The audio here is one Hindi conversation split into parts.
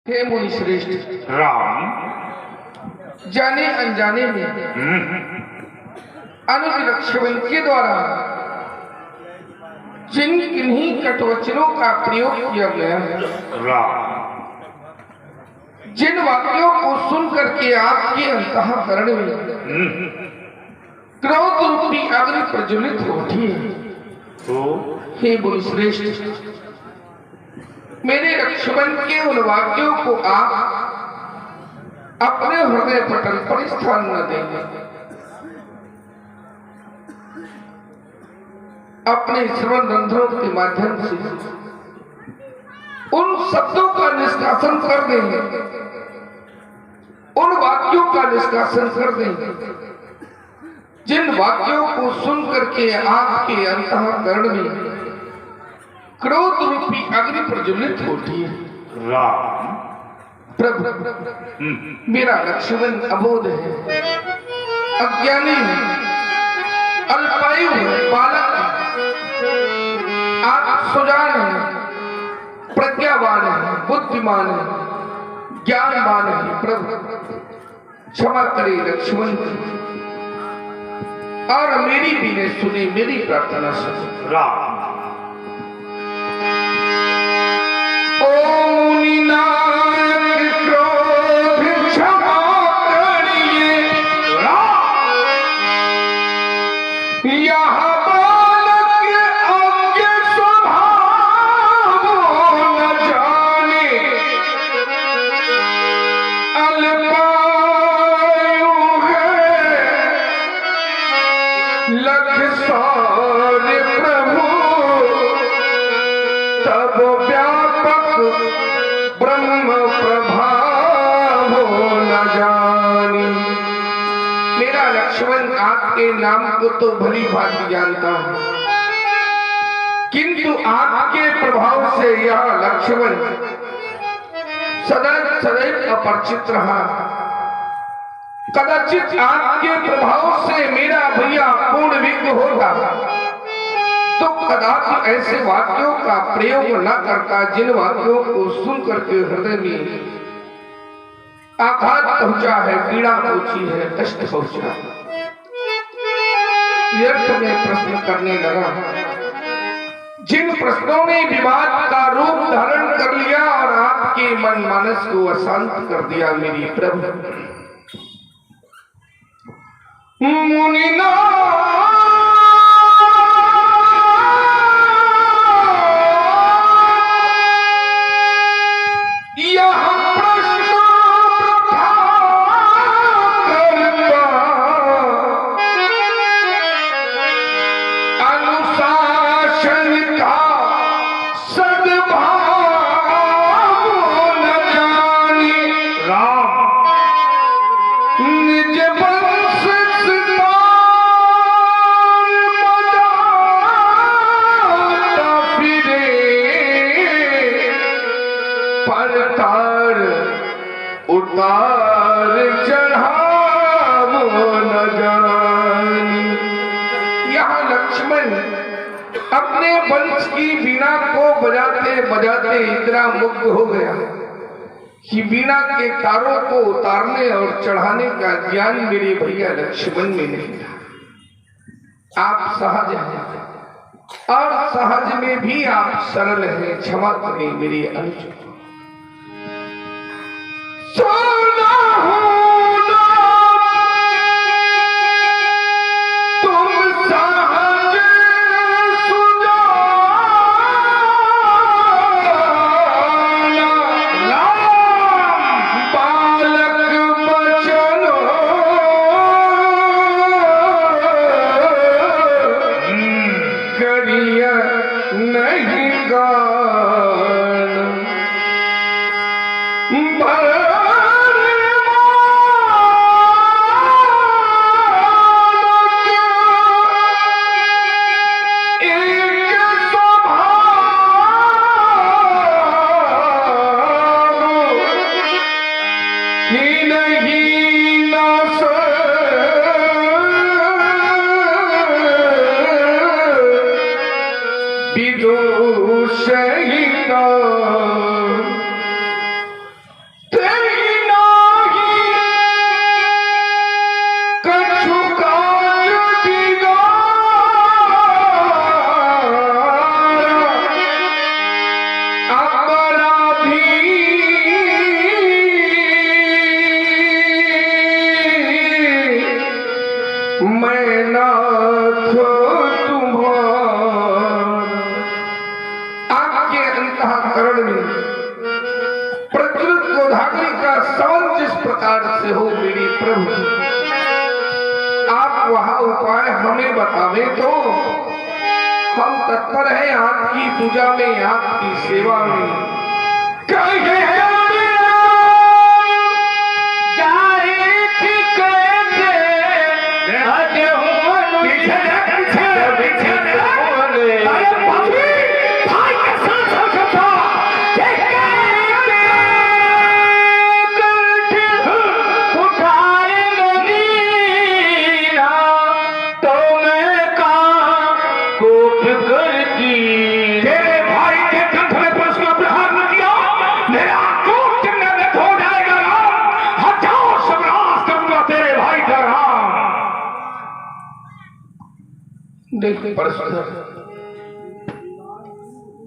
हे मुनि श्रेष्ठ राम। जाने अनजाने में अनुज लक्ष्मण के द्वारा जिन किन्हीं कटवचनों का प्रयोग किया गया राम। जिन वाक्यों को सुन करके आपके अंतःकरण में क्रोध रूपी अग्नि प्रज्वलित होती है, तो हे मुनि श्रेष्ठ मेरे लक्ष्मण के उन वाक्यों को आप अपने हृदय पटल पर स्थान न देंगे। अपने श्रवण रंध्रों के माध्यम से उन शब्दों का निष्कासन कर देंगे, उन वाक्यों का निष्कासन कर देंगे जिन वाक्यों को सुन करके आपके अंतःकरण में क्रोध रूपी अग्नि प्रज्वलित होती है। राम। प्रभु मेरा लक्ष्मण अबोध है, अज्ञानी है, अल्पायु है, बालक है, आप सुजान है, प्रज्ञावान है, बुद्धिमान है, ज्ञानवान है। प्रभु क्षमा करे लक्ष्मण और मेरी भी ने सुनी, मेरी प्रार्थना सुनी। राम। आपके नाम को तो भली भांति जानता हूं, किंतु आपके प्रभाव से यह लक्ष्मण सदैव अपरिचित रहा। कदाचित आपके प्रभाव से मेरा भैया पूर्ण विघ्न होगा तो कदाचित ऐसे वाक्यों का प्रयोग न करता जिन वाक्यों को सुन करके हृदय में आघात पहुंचा है, पीड़ा पहुंची है, कष्ट पहुंचा है। व्यर्थ में प्रश्न करने लगा, जिन प्रश्नों ने विवाद का रूप धारण कर लिया और आपके मन मानस को अशांत कर दिया। मेरी प्रभु मुनिना अपने वंश की वीणा को बजाते बजाते इतना मुग्ध हो गया कि वीणा के तारों को उतारने और चढ़ाने का ज्ञान मेरे भैया लक्ष्मण में नहीं था। आप सहज हैं और सहज में भी आप सरल हैं। क्षमा करें मेरे अनुज। सौदागरी का संबंध जिस प्रकार से हो मेरे प्रभु, आप वहाँ उपाय हमें बतावे तो हम तत्पर हैं आपकी पूजा में, आपकी सेवा में।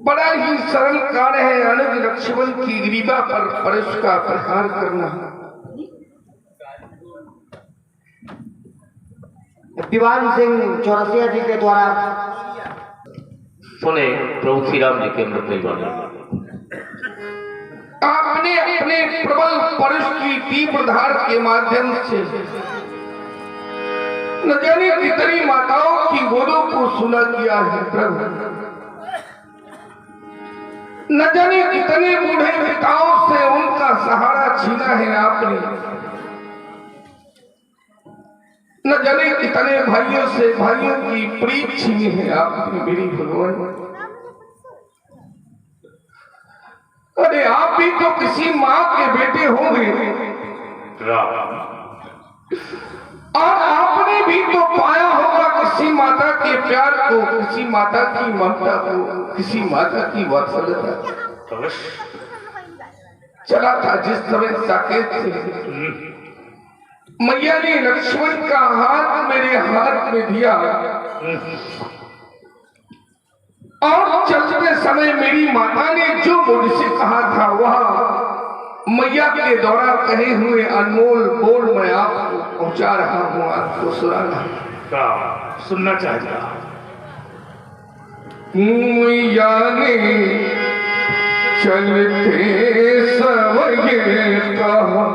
बड़ा ही सरल कार्य है अनुज लक्ष्मण की ग्रीवा पर परश का प्रहार करना। दीवान सिंह चौरसिया जी के द्वारा सुने प्रभु श्री राम जी के अमृत वाणी। आपने अपने प्रबल परश की तीव्र धार के माध्यम से न जाने कितनी माताओं की गोदों को सुना किया है प्रभु, न जाने कितने बूढ़े पिताओं से उनका सहारा छीना है आपने, न जाने कितने भाइयों से भाइयों की प्रीत छीनी है आपने मेरी भगवान। अरे आप भी तो किसी माँ के बेटे होंगे और आपने भी तो पाया होगा किसी माता के प्यार को, किसी माता की ममता को, किसी माता की वात्सल्यता। चला था जिस समय साकेत से मैया ने लक्ष्मण का हाथ मेरे हाथ में दिया और चलते समय मेरी माता ने जो मुझसे कहा था वह मैया के द्वारा कहे हुए अनमोल बोल मैं आपको पहुंचा रहा हूं, आपको सुनाना सुनना चाहता। मैया ने चलते समय कहा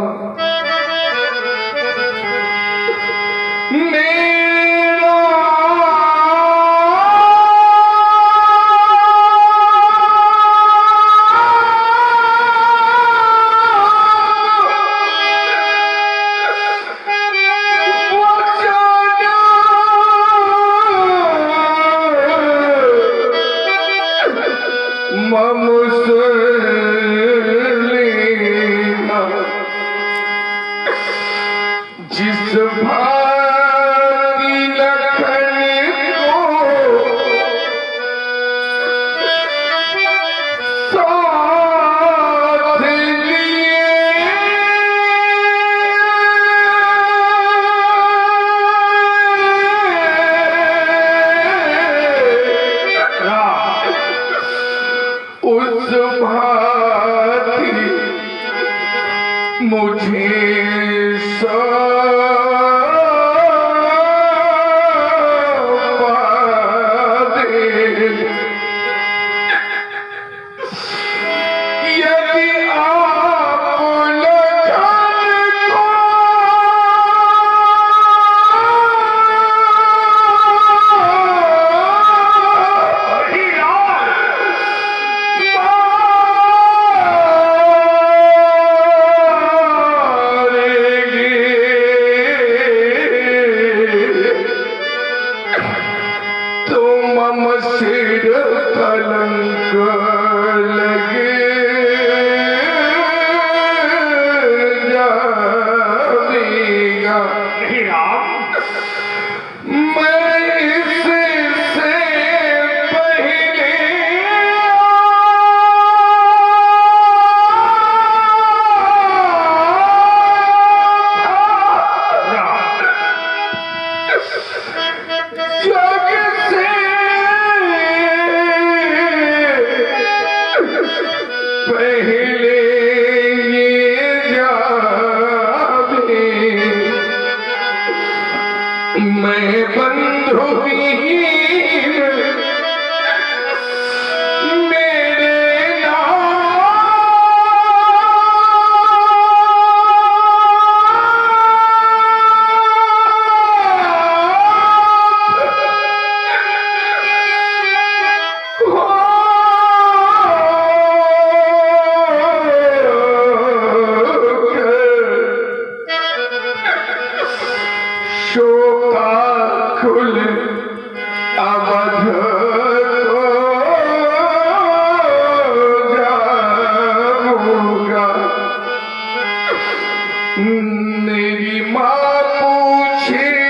मेरी माँ पूछेगी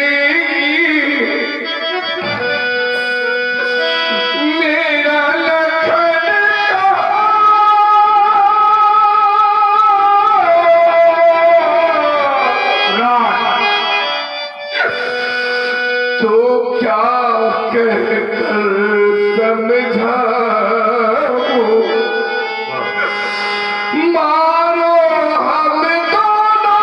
मेरा लखन कहाँ? तो क्या कहकर समझाऊं? मारो हम दोनों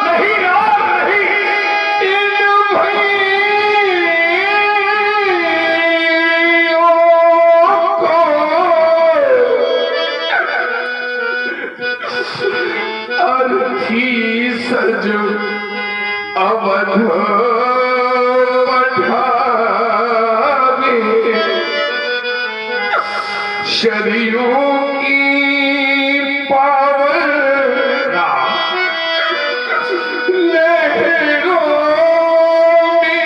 नहीं नहीं इन भाइयों को अर्थी सज अवध पठावे शरीरों की पावन लहरों में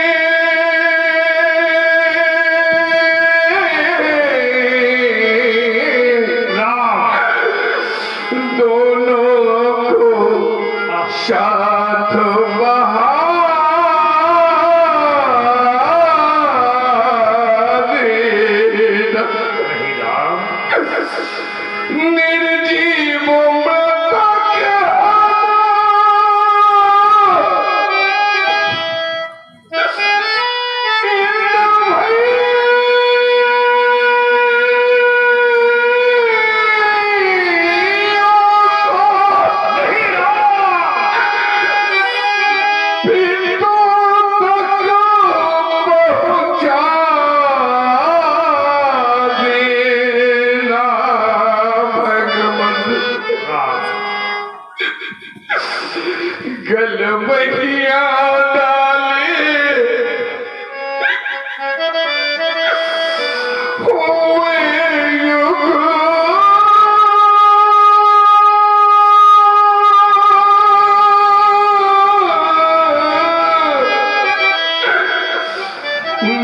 दोनों को साथ बहावेगा। निर्जीव मृत क्या गलबहिया डाले हुए युग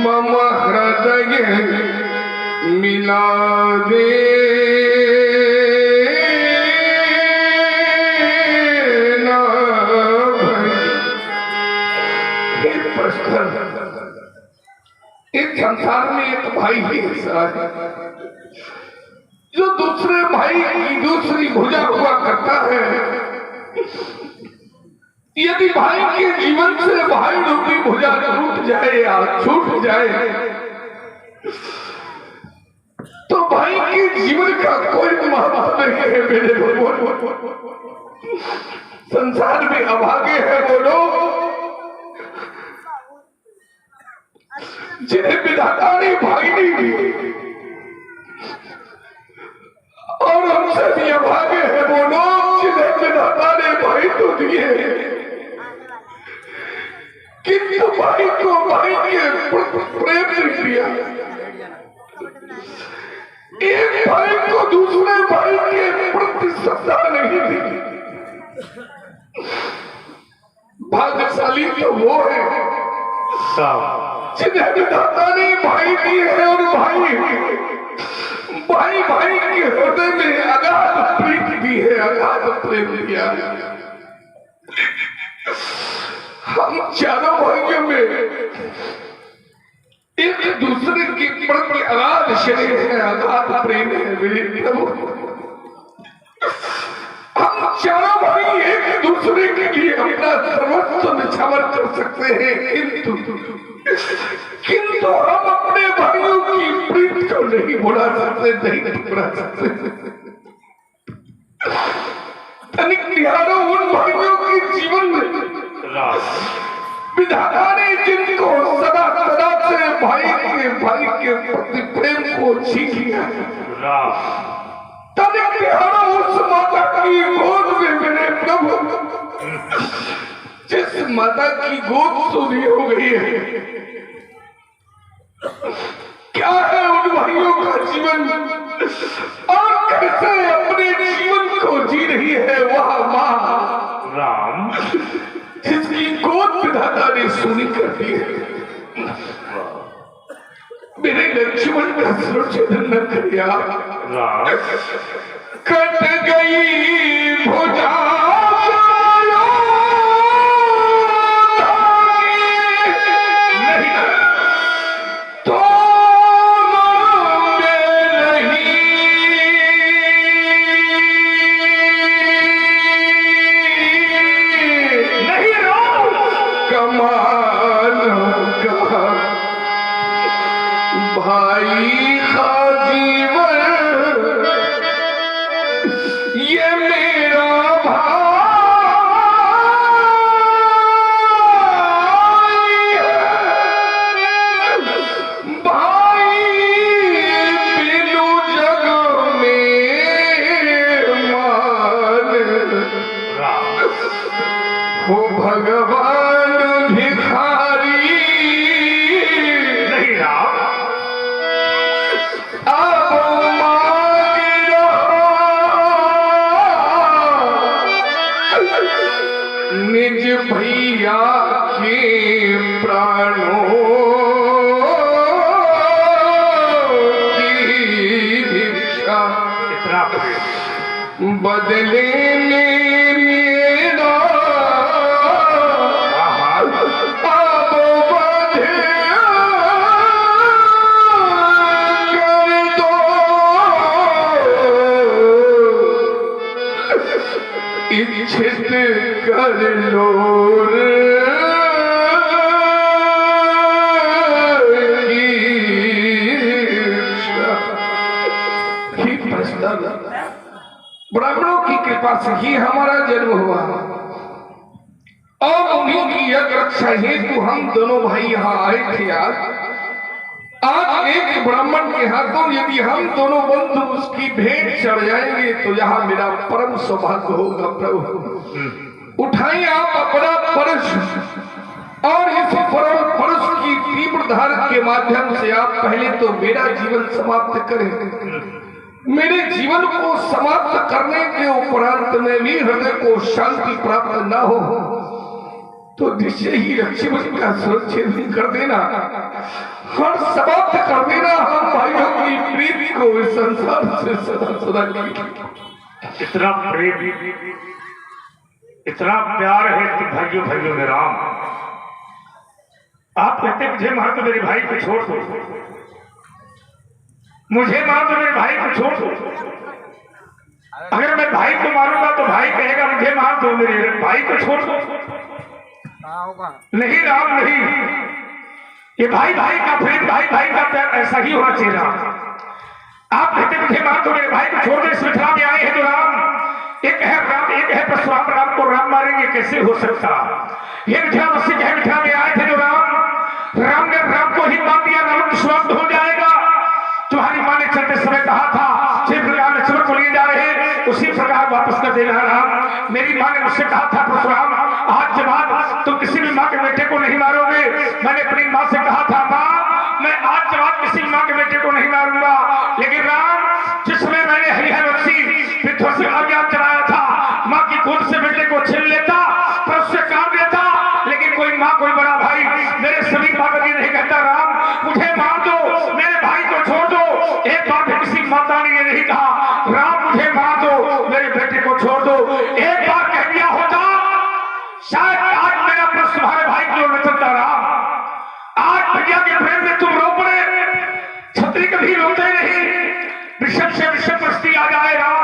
मम हृदय मिला दे एक संसार में एक भाई ही ऐसा है जो दूसरे भाई की दूसरी भुजा हुआ करता है। यदि भाई के जीवन से भाई रूपी भुजा टूट जाए या छूट जाए तो भाई के जीवन का कोई महत्व नहीं है मेरे भगवान। संसार में अभागे हैं वो लोग जिन्हें विधाता ने भाई नहीं दी और हमसे भी अभागे हैं वो लोग जिन्हें विधाता ने भाई तो दिए किंतु भाई को भाई के प्रेम नहीं दिया। एक भाई को दूसरे भाई के प्रति श्रद्धा नहीं दी। भाग्यशाली तो वो है जिन्हें विधाता ने भाई दिए हैं और भाई भाई के हृदय में अगाध प्रीति दी है, अगाध प्रेम दिया। हम चारों भाइयों में एक दूसरे के प्रति अगाध स्नेह है, अगाध प्रेम है मेरे प्रभु। हम चारों भाई एक दूसरे के लिए अपना सर्वस्व निछावर कर सकते हैं किंतु हम अपने भाइयों की प्रीति को नहीं भुला सकते, नहीं ठुकरा सकते। तनिक निहारो उन भाइयों के जीवन में विधाता ने जिनको सदा सदा से भाई के प्रति प्रेम को छीन लिया। तनिक निहारो उस माता की गोद में मेरे प्रभु जिस माता की गोद सूनी हो गई है। क्या है उन भाइयों का जीवन और कैसे अपने जीवन को जी रही है वह माँ राम जिसकी गोद विधाता ने सूनी कर दी है। मेरे लक्ष्मण का सुरक्षित न करिया। राम कट गई भुजा भाई का जीवन ये मेरा भाई बिनु जग में मान हो भगवान भिखारी नहीं राम निज भैया के प्राणों की भिक्षा इतना प्रेम बदले में मेरा अब बधे कर दो इच्छित कर लो ब्राह्मणों की कृपा से ही हमारा जन्म हुआ और उन्हीं की यज्ञ रक्षा हेतु हम दोनों भाई यहाँ आए थे। आज एक ब्राह्मण के हाथों यदि हम दोनों बंधु उसकी भेंट चढ़ जाएंगे तो यहाँ मेरा परम सौभाग्य होगा। प्रभु उठाइए आप अपना परश और इस परम परश की तीव्र धार के माध्यम से आप पहले तो मेरा जीवन समाप्त करें। मेरे जीवन को समाप्त करने के उपरांत में भी हृदय को शांति प्राप्त न हो तो निश्चय ही लक्ष्मण का सुरक्षित कर देना और समाप्त कर देना हम भाइयों की प्रीति को इस संसार से सदा सदा की। इतना प्रेम इतना प्यार है कि भाइयों भाइयों में राम आप कहते मुझे मार तो मेरे भाई को छोड़ दो, मुझे मार तो मेरे भाई को छोड़ दो। अगर मैं भाई को मारूंगा तो भाई कहेगा मुझे मार दो, मेरे भाई को छोड़ दो। नहीं राम नहीं, ये भाई भाई का प्रेम भाई भाई का प्यार ऐसा ही होना चाहिए। आप कहते मुझे मार दो मेरे भाई को छोड़ दो। इस मिथिला में आए हैं तो राम एक है, राम एक है परशुराम, राम को राम मारेंगे कैसे हो सकता। ये मिथिला मस्जिद है, मिथिला में आए थे जो राम ने राम को ही मान दिया, राम विश्वास हो जाएगा। तुम्हारी माँ ने चलते समय कहा था जिस प्रकार लक्ष्मण को लिए जा रहे हैं उसी प्रकार वापस कर देना राम। मेरी माँ ने मुझसे कहा था परशुराम आज जवाब तुम किसी भी माँ के बेटे को नहीं मारोगे। मैंने अपनी माँ से कहा था माँ मैं आज जवाब किसी माँ के बेटे को नहीं मारूंगा। लेकिन राम जिसमें मैंने हरिहर वंशी विध्वंस अभियान चलाया था माँ की गोद से बेटे को छीन लेता पर उससे काम लेता, लेकिन कोई माँ कोई बड़ा भाई मेरे सभी माता जी नहीं कहता राम मुझे मार दो मेरे भाई को छोड़ दो। एक बार भी किसी माता ने ये नहीं कहा राम मुझे मार दो मेरे बेटे को छोड़ दो। एक बार कह दिया होता शायद आज मेरा प्रश्न तुम्हारे भाई की ओर न चलता राम। आज भैया के प्रेम में तुम रो पड़े, छत्री कभी रोते नहीं, विषम से विषम परिस्थिति आ जाए राम।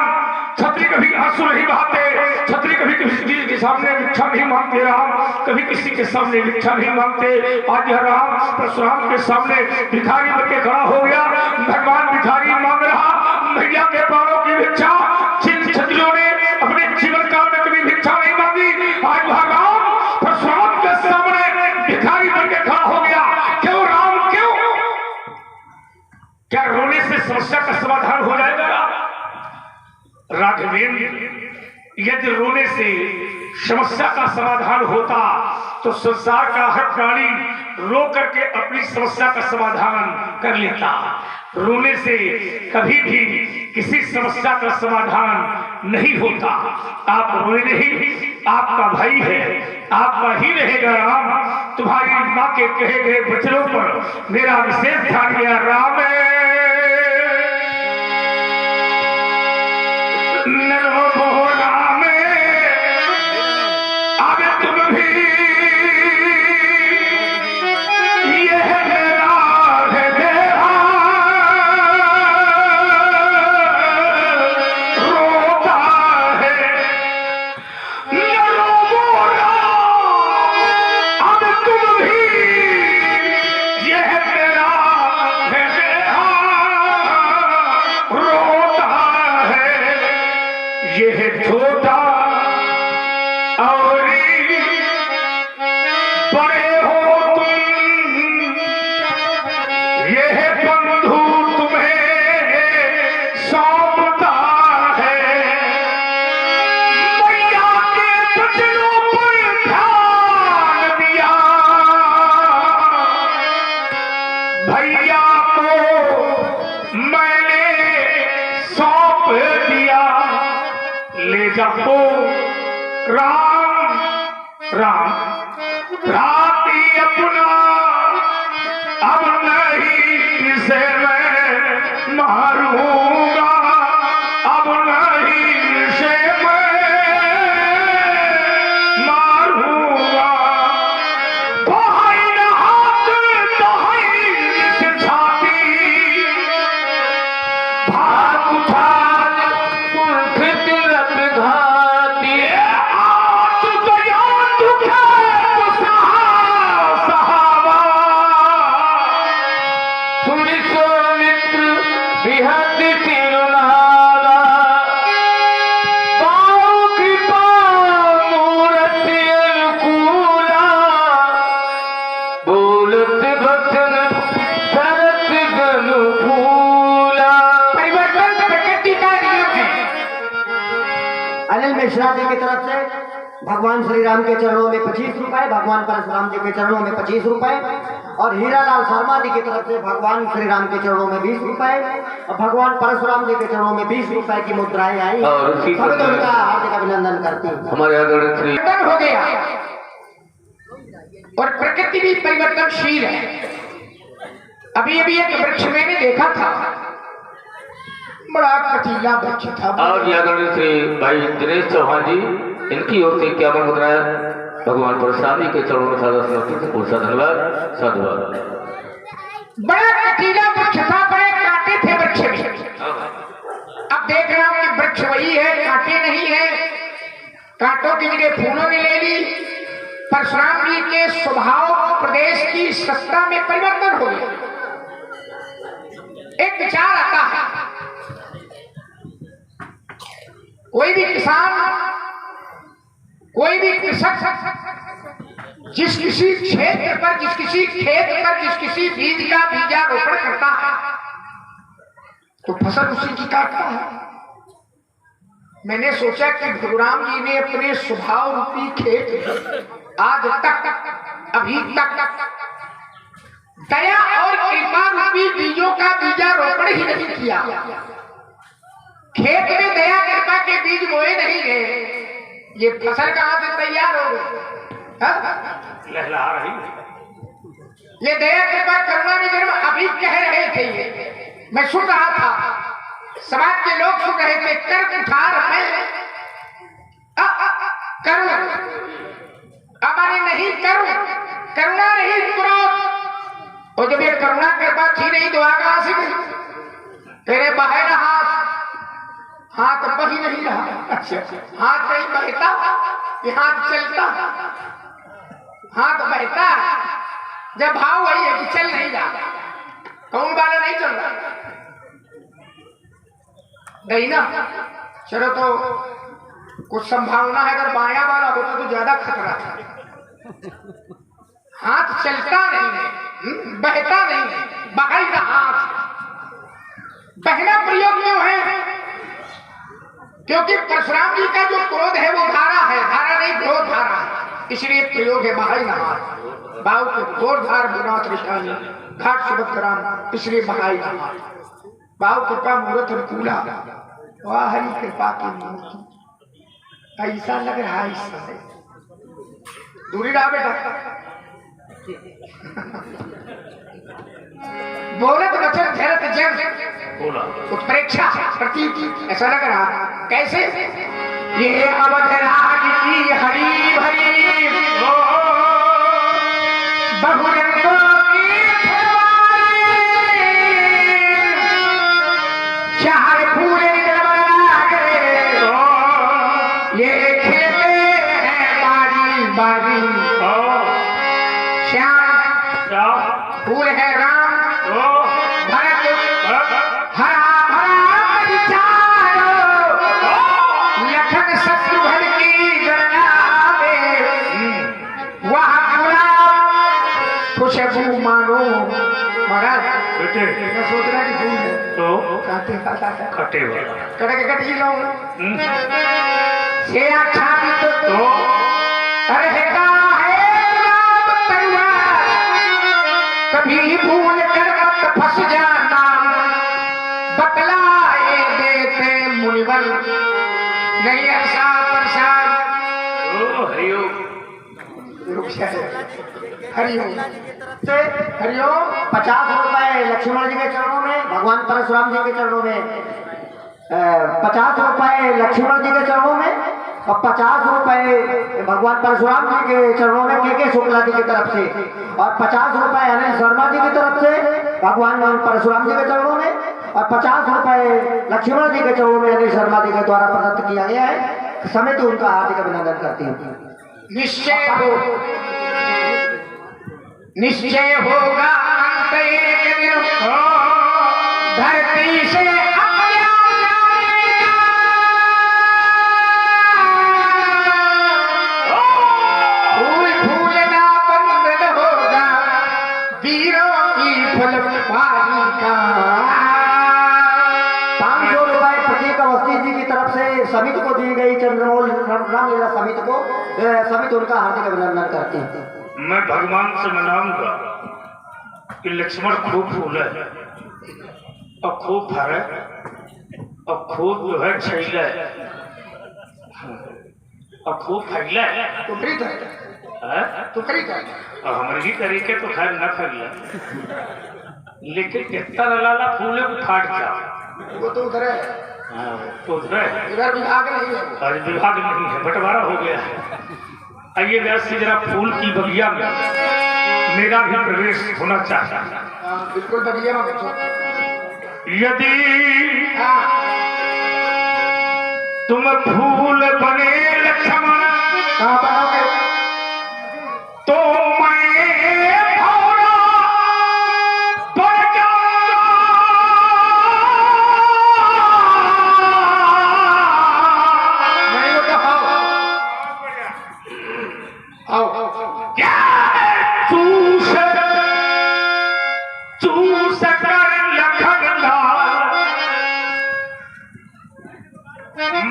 छत्री कभी आंसू नहीं बहाते, छत्री कभी किसी के सामने भिक्षा नहीं मांगते राम, कभी किसी के सामने भिक्षा नहीं मांगते। आज यह राम परशुराम के सामने भिखारी बनके खड़ा हो गया। भगवान भिखारी मांग रहा भैया के प्राणों की भिक्षा। जिन छत्रियों ने अपने जीवन काल में कभी भिक्षा नहीं मांगी आज भगवान परशुराम के सामने भिखारी बनके खड़ा हो गया। क्यों राम क्यों? क्या रोने से समस्या का समाधान हो जाएगा? राघवेंद्र यदि रोने से समस्या का समाधान होता तो संसार का हर प्राणी रो करके अपनी समस्या का समाधान कर लेता। रोने से कभी भी किसी समस्या का समाधान नहीं होता। आप रोए नहीं, आपका भाई है, आपका ही रहेगा राम। तुम्हारी माँ के कहे गए वचनों पर मेरा विशेष ध्यान गया। राम नमो राम, अब तुम भी यह मेरा हृदय रोता है। नमो राम, अब तुम भी यह मेरा हृदय रोता है। यह छोटा और बड़े हो तुम, यह बंधु तुम्हें सौंपता है। मैया के वचनों पर ध्यान दिया, भैया को मैंने सौंप दिया। ले जाओ राम राम, राती अपना अब नहीं इसे मैं मारूंगा, अब नहीं इसे मैं मारूंगा। बहाई न हाथ बहाई इस छाती, भाग उठा फितरत घाती, आज दया तुझे सहावा। सुनि सो मित्र बिहत तिरुनावा, पाओ कृपा मूरति अनुकूला, बोलत बचन शरत अनुकूला। परिवर्तन प्रकृति का नियम है। अनिल मिश्रा जी की तरफ से भगवान श्री राम के चरणों में 25 रुपए, भगवान परशुराम जी के चरणों में 25 रुपए, और हीरालाल शर्मा जी की तरफ से भगवान श्री राम के चरणों में 20 रुपए और भगवान परशुराम जी के चरणों में 20 रुपए की मुद्राएं आई। और उसी सभी प्रकार उनका हार्दिक अभिनंदन करती हूँ। हमारे आदरणीय श्री परिवर्तन हो गया और प्रकृति भी परिवर्तनशील है। अभी एक वृक्ष मैंने देखा था, बड़ा कटीला वृक्ष था। आज आदरणीय श्री भाई दिनेश चौहान जी, इनकी ओर से क्या मुद्राएं भगवान परशुराम जी के चरणों में सादा समर्पित। पूरा धन्यवाद, साधुवाद। बड़ा कटीला वृक्ष था, बड़े कांटे थे वृक्ष में। अब देख रहा हूं कि वृक्ष वही है, कांटे नहीं है। कांटों की जगह फूलों ने ले ली। परशुराम जी के स्वभाव प्रदेश की सत्ता में परिवर्तन हो गया। एक विचार आता है, कोई भी किसान, कोई भी कृषक जिस किसी क्षेत्र पर, जिस किसी खेत पर, जिस किसी बीज का बीजारोपण करता है तो फसल उसी की काटता है। मैंने सोचा कि भगवान जी ने अपने स्वभाव रूपी खेत आज तक, अभी तक दया और कृपा रूपी बीजों का बीजारोपण ही नहीं किया। खेत में दया कृपा के बीज बोए नहीं गए, ये फसल कहां से तैयार हो गई? लहला रही। ये दया कृपा करुणा निधन अभी कह रहे थे, ये मैं सुन रहा था, समाज के लोग सुन रहे थे। कर कुठार मैं करूं, अब मैंने नहीं करूं, करुणा नहीं क्रोध। और जब ये करुणा कृपा थी नहीं तो आ कहां से गई? तेरे बहे ना हाथ बही नहीं रहा। हाथ नहीं बहता, ये हाथ चलता। हाथ बहता जब भाव वही है कि चल नहीं रहा, कौन वाला नहीं चल रहा नहीं ना। चलो तो कुछ संभावना है, अगर बाया वाला होता तो ज्यादा खतरा था। हाथ चलता नहीं है, बहता नहीं है, बहाई का हाथ। बहना प्रयोग क्यों है? क्योंकि परशुराम जी का जो क्रोध है वो धारा है, धारा नहीं क्रोध धारा है, इसलिए प्रयोग है बहाई नहार। बाव के घोर धार विनाश ऋषानी घाट सुभद्राम, इसलिए बहाई नहार। बाव कृपा मूर्त अनुकूला, वाह हरि कृपा की मूर्ति। ऐसा लग रहा है इस समय दूरी रहा बेटा, बोलत वचन झरत जग बोला उत्प्रेक्षा प्रतीक ऐसा लग रहा कैसे ये अवध राज की हरी भरी बहुरंगों की फुलवारी चार फूले गए ये खिलते हैं बारी बारी श्याम फूल है राम भरत हरा भरा चारो लखन शत्रुघ्न की गणना में वह गुलाब खुशबू मानो महाराज बेटे मैं सोच रहा कि फूल है तो काटे काटा कटे वाला कट के कट ही लो से अच्छा भी तो अरे का है गुलाब तरुआ कभी भूल कर मत फंस जाना बतलाए देते मुनिवर नहीं ऐसा प्रसाद हरिओम हरिओम से हरिओम 50 रुपए लक्ष्मण जी के चरणों में, भगवान परशुराम जी के चरणों में 50 रुपए लक्ष्मण जी के चरणों में और 50 रुपए भगवान परशुराम जी के चरणों में के शुक्ला जी की तरफ से और 50 रुपए अनिल शर्मा जी की तरफ से भगवान परशुराम जी के चरणों में और 50 रुपए लक्ष्मण जी के चरणों में अनिल शर्मा जी के द्वारा प्रदत्त किया गया है। समिति उनका हार्दिक अभिनंदन करती हूँ। निश्चय होगा अंत एक दिन धरती से फूल फूलना बंद न होगा वीरों की फुलवारी का 500 रुपए प्रतीक अवस्थी जी की तरफ से समिति को दी गई चंद्रमोल रामलीला समिति को समिति उनका हार्दिक अभिनंदन करती है। मैं भगवान से मनाऊंगा कि लक्ष्मण खूब फूल है और खूब फरे और खूब जो है छैले और खूब फैले तो खरीद है तो खरीद और हमारे ही तरीके तो खैर न फैले लेकिन कितना लाला फूले को फाट जा वो तो उधर है, तो उधर है। इधर विभाग नहीं है। आज विभाग नहीं है, बंटवारा हो गया है। आइए व्यास जी जरा फूल की बगिया में मेरा भी प्रवेश होना चाहिए। हाँ, बिल्कुल बगिया में बैठो। यदि हाँ, तुम फूल बने लक्ष्मण कहाँ बनोगे? तो मैं भौरा बन जाऊंगा। नहीं हो तो आओ आओ। क्या चूस चूस कर लखन लाल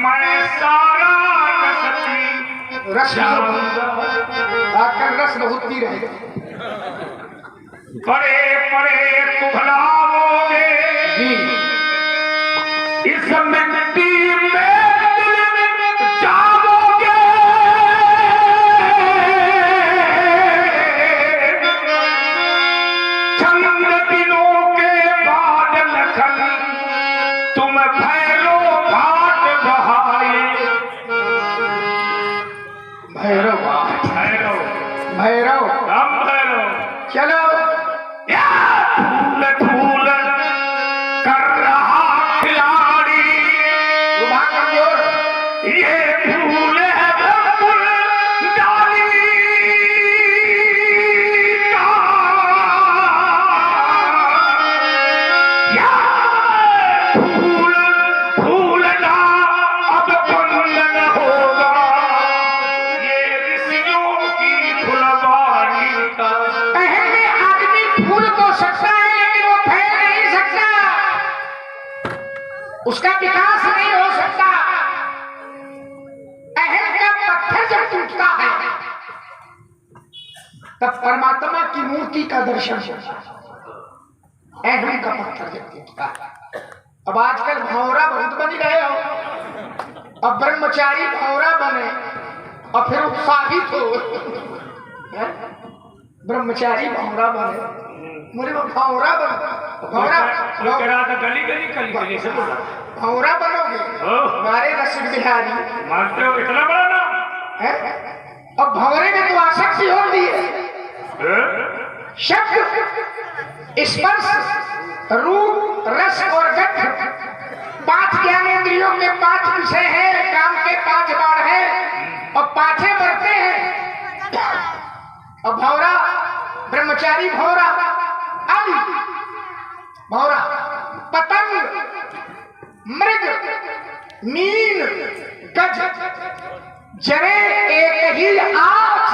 मैं सारा रसती रस आकर रस बहुत पी रहे। बड़े बड़े कुभलाओगे जी, इस मिट्टी में जाओगे। चंद दिनों के बाद लखन तुम भैरो घाट बहाए। भैरव भैरो भैरव हम भैरो चलो। फूल फूल कर रहा खिलाड़ी विभाग कमजोर। ये फूल है फूल डाली का। या फूल फूलना अब बंद न होगा ये ऋषियों की फुलवारी का। पहले आदमी फूल तो सकता है लेकिन वो फैल नहीं सकता, उसका विकास नहीं हो सकता। अहम का पत्थर जब टूटता है तब परमात्मा की मूर्ति का दर्शन होता है। अहम का पत्थर जब टूटता है। अब आजकल भौरा बहुत बन गए हो, अब ब्रह्मचारी भौरा बने और फिर उत्साहित हो। ब्रह्मचारी भौरा बने, मुझे वो भौरा बन भौरा वो कह रहा था गली गली गली गली से बोला भौरा बनोगे हमारे रसिक बिहारी। मानते हो इतना बड़ा नाम है? अब भौरे में तो आसक्ति होती है, शब्द स्पर्श रूप रस और गंध 5 ज्ञानेंद्रियों के 5 विषय हैं, काम के 5 बाण हैं और 5 मरते हैं। और भौरा ब्रह्मचारी भौरा आदि भौरा पतंग मृग मीन गज जरे एक ही आँच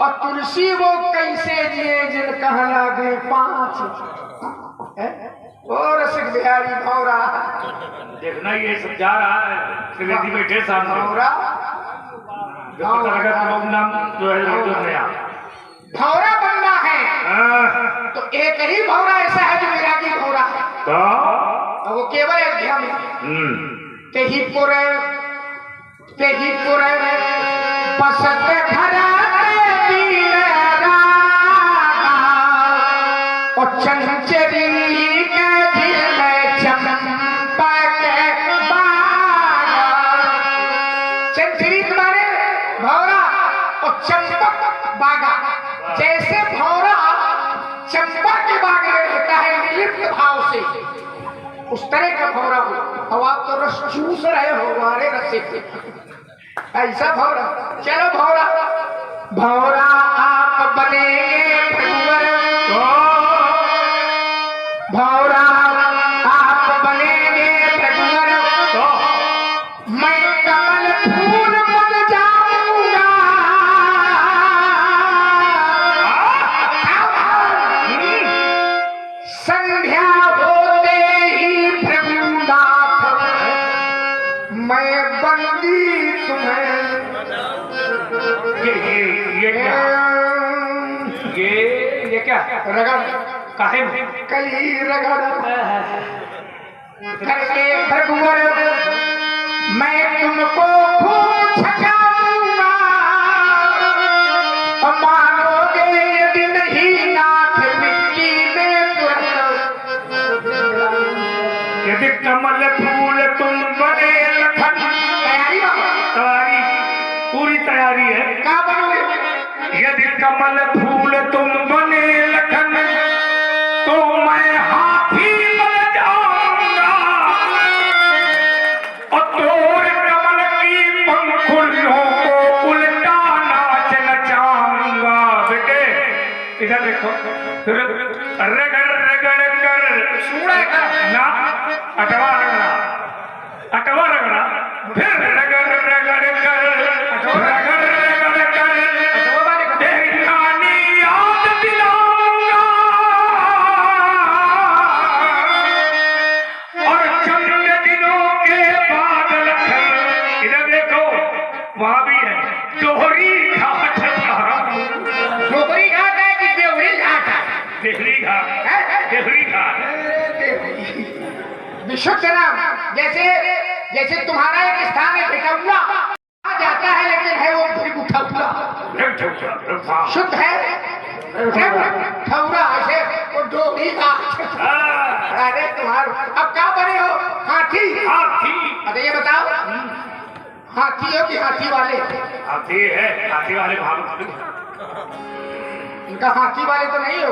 और तुलसी वो कैसे जिए जिन कहा लागे 5। ओ रसिक बिहारी भौरा देखना ये सब जा रहा है त्रिवेदी बैठे सामने भौरा नाम जो है जो नया भौरा बनना है तो एक ही भौरा ऐसा है जो विरागी भौरा है, तो और वो केवल अयोध्या में तेही पुर बसत भरा और चंचरी के दिल में चंपा के बागा। चंचरी तुम्हारे भौरा और चंपक बागा, जैसे भौरा चंपा के बाग में रहता है निर्लिप्त भाव से, उस तरह का भौरा हो। अब आप तो रस चूस रहे हो हमारे रसे से, ऐसा भौरा। चलो भौरा भौरा आप बनेंगे भगवर, भौरा आप बनेंगे भगवर, मैं कमल फूल बन जाऊंगा। संध्या होते ही प्रभुनाथ मैं बंदी तुम्हें ये क्या रगड़ काहे कई रगड़ करके भगवर मैं तुमको खूब छकाऊंगा, और मानोगे यदि नहीं नाथ मिट्टी में तुरंत। यदि कमल फूल तुम बने लखन, तैयारी तैयारी पूरी तैयारी है। क्या बनोगे? यदि कमल फूल तुम बने लखन तो मैं हाथी बन जाऊंगा, और तोड़ कमल की पंखुड़ियों को उल्टा नाच नचाऊंगा। बेटे इधर देखो, रगड़ रगड़ कर सूढ़ेगा ना अटवा रगड़ा, अटवा रगड़ा, फिर रगड़ रगड़ कर रगड़ रगड़ कर तेरी नानी याद दिलाऊंगा, और चंद दिनों के बाद लखन इधर देखो वहां भी है दोहरी घाट, डोगरी घाट है कि देवरी घाट है? देहरी घाट, देहरी घाट। विशुद्ध नाम, जैसे जैसे तुम्हारा एक स्थान है भिटौला, आ जाता है लेकिन है वो फिर उठौला, शुद्ध है ठौरा, ऐसे वो डोगरी घाट। अरे तुम्हारा अब क्या बने हो? हाथी। हाथी, अरे ये बताओ हाथी हो कि हाथी वाले? हाथी है, हाथी वाले भाग इनका हाथी वाले तो नहीं हो।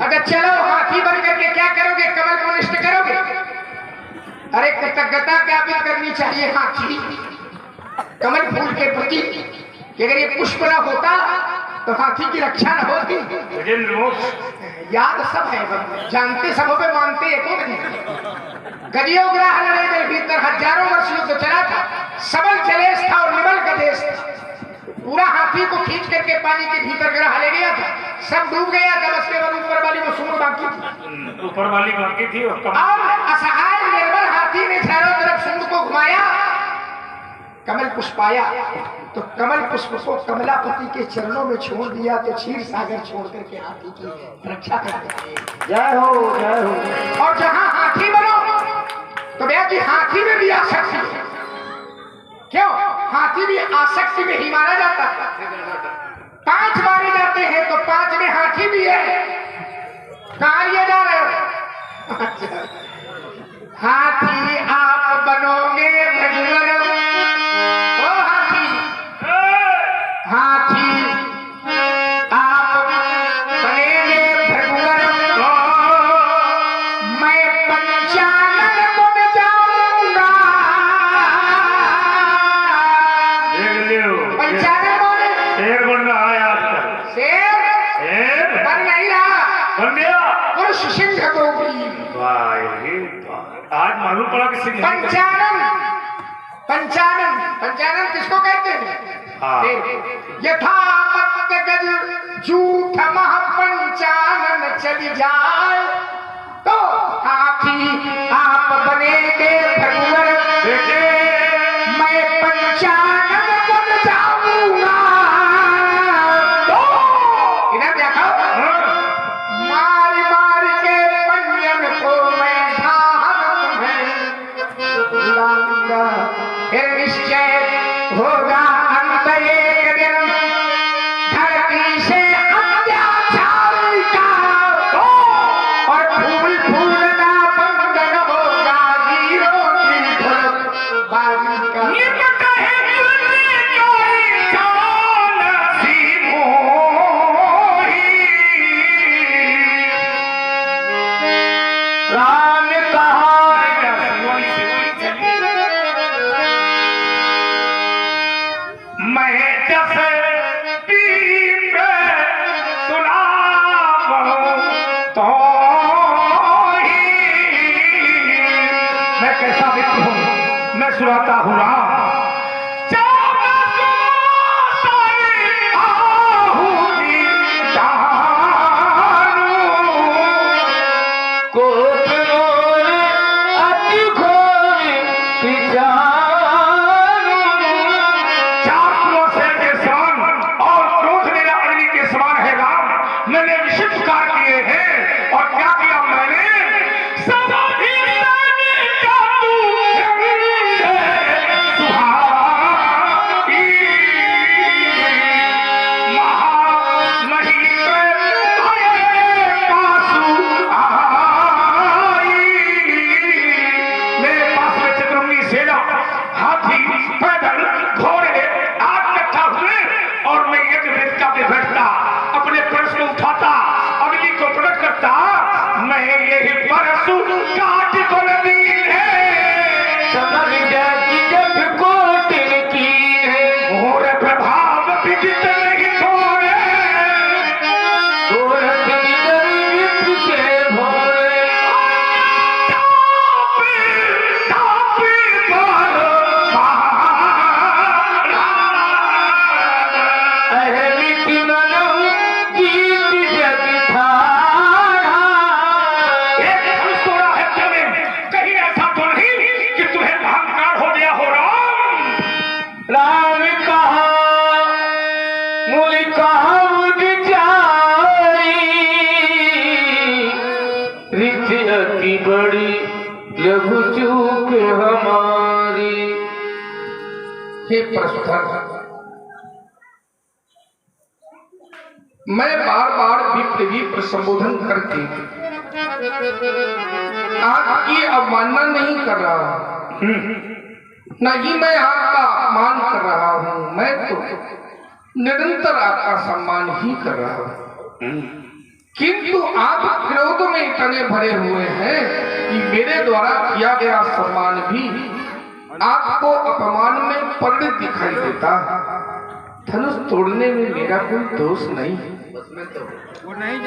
अगर चलो हाथी बन करके क्या करोगे? कमल को नष्ट करोगे? अरे कृतज्ञता ज्ञापित करनी चाहिए हाथी कमल फूल के प्रति, कि अगर ये पुष्प न होता तो हाथी की रक्षा न होती। याद सब है, जानते सब पे मानते एको नहीं। गजियो ग्राह लड़े में भीतर हजारों वर्ष युद्ध चला था, सबल जलेश था और निबल का देश था। पूरा हाथी को खींच करके पानी के भीतर ग्रह ले गया था, सब डूब गया था, बस केवल ऊपर वाली वो सूंड बाकी थी, ऊपर वाली बाकी थी। और असहाय निर्बल हाथी ने चारों तरफ सूंड को घुमाया, कमल पुष्प आया, तो कमल पुष्प को कमलापति के चरणों में छोड़ दिया, तो क्षीर सागर छोड़ करके हाथी की रक्षा कर दिया। जय हो जय हो। और जहां हाथी बनो तो भैया जी हाथी में भी आ सकती है। क्यों? हाथी भी आसक्ति में ही मारा जाता है। 5 मारे जाते हैं तो 5 में हाथी भी है। कहाँ लिए जा रहे हो? हाथी आप बनोगे भगवर, ओ हाथी, हाथी आप बनेंगे भगवर, मैं पंचानन बन जाऊंगा। पंचानन बोले शेर बन रहा है आजकल। शेर बन नहीं रहा, बन गया। पुरुष सिंह गोपी। वाह रे वाह। आज मालूम पड़ा कि सिंह नहीं पंचानन, पंचानन, पंचानन किसको कहते हैं? हाँ। यथा मत गज झूठ मह पंचानन चली जाए तो हाथी आप बनेंगे भगवर, मैं पंचानन बन जाऊंगा। तो इधर देखो, मार मार के पंजन को मैं ढाल तुम्हें लाऊंगा, फिर निश्चय होगा अंत एक दिन धरती से अत्याचार का, और फूल फूलना बंधन होगा वीरों की धुलबाजी का। राम कहा मैं जस पीर सुनाऊं तो ही, मैं कैसा व्यक्ति हूँ, मैं सुनाता हूँ राम। मैंने विशिष्ट कार्य किए हैं, और क्या किया मैंने? समाधि मेरे पास में चतुरंगी सेना, हाथी, पैदल, घोड़े आदि इकट्ठा हुए, और मैं यज्ञ वेदिका पे बैठता, अपने प्रश्न उठाता, अग्नि को प्रकट करता। मैं यही परसु काट कर दी है, समझ जाती जब कोटिन की है, मोर प्रभाव विदित नहीं थोड़े, गोरख निगर विप्र के भोरे, अहमित मनम जीत जग थारा। एक धनुष तोड़ा है तुमने, कहीं ऐसा तो नहीं कि तुम्हें अहंकार हो गया हो राम? राम कहा मुझ कहा विचारी, रित अति बड़ी लघु चूक हमारी। हे प्रस्थान, मैं बार बार विप्र विप्र संबोधन करके आपकी अवमानना नहीं कर रहा, न ही मैं आपका अपमान कर रहा हूं, मैं तो निरंतर आपका सम्मान ही कर रहा हूं। किंतु आप क्रोध में इतने भरे हुए हैं कि मेरे द्वारा किया गया सम्मान भी आपको अपमान में परिणत दिखाई देता है। धनुष तोड़ने में मेरा कोई दोष नहीं, वो नहीं न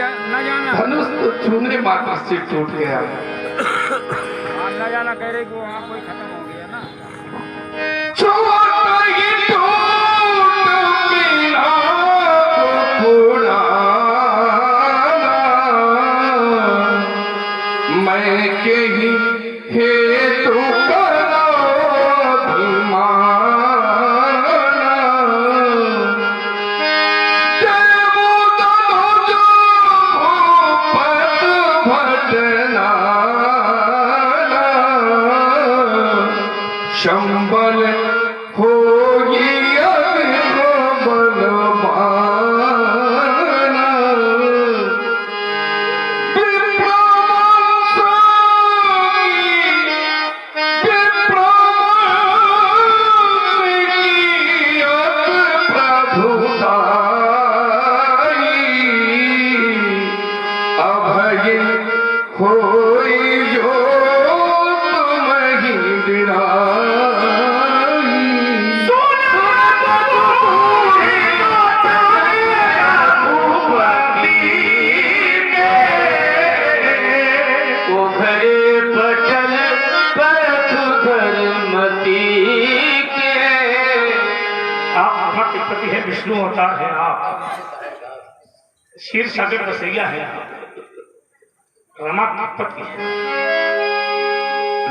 जाना, धनुष तो छूने मात्र से टूट गया। न जाना कह रहे कि वहाँ कोई खत्म हो गया ना। मैं के ही हेतु करो अभिमाना, संबल हो लागे होई जो तुम ही दिराई। वो घरे पटल परथ धर्मती के। आप ब्रह्मा के पति है, विष्णु अवतार है आप, क्षीर सागर बसैया है आप, रमा के पति है।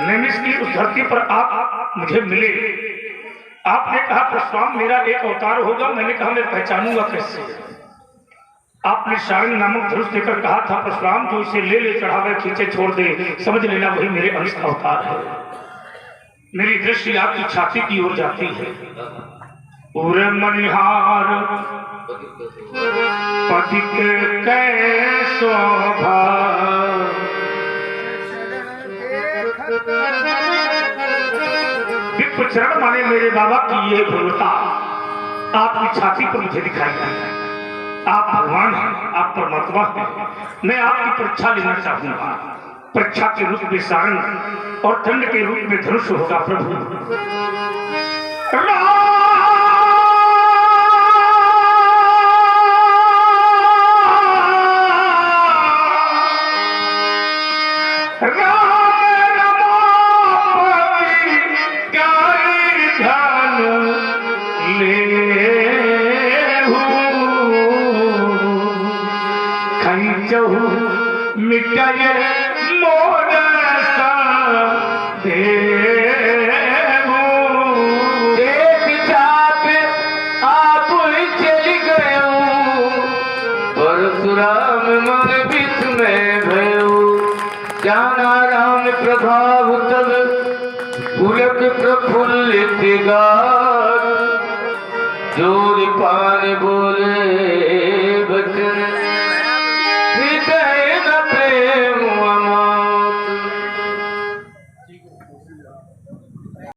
नैमिष की उस धरती पर आप मुझे मिले। आपने कहा परशुराम मेरा एक अवतार होगा। मैंने कहा मैं पहचानूंगा कैसे। आपने शारंग नामक धनुष देकर कहा था परशुराम जो इसे ले ले चढ़ावे खींचे छोड़ दे, समझ लेना वही मेरे अंश का अवतार है। मेरी दृष्टि आपकी छाती की ओर जाती है। पूरे मनिहार पति के कैसो भाव, विप्र चरण माने मेरे बाबा की ये भूलता आपकी छाती पर मुझे दिखाई दी। आप भगवान हैं, आप परमात्मा हैं। मैं आपकी परीक्षा लेना चाहूंगा। परीक्षा के रूप में सारंग और दंड के रूप में धनुष होगा प्रभु। मिटाए मोर सा एक चाप आप चल गयो, परशुराम मन विस्मय भयो। जाना राम प्रभाव तब पुलक प्रफुल्लित गात, जोर पान बोले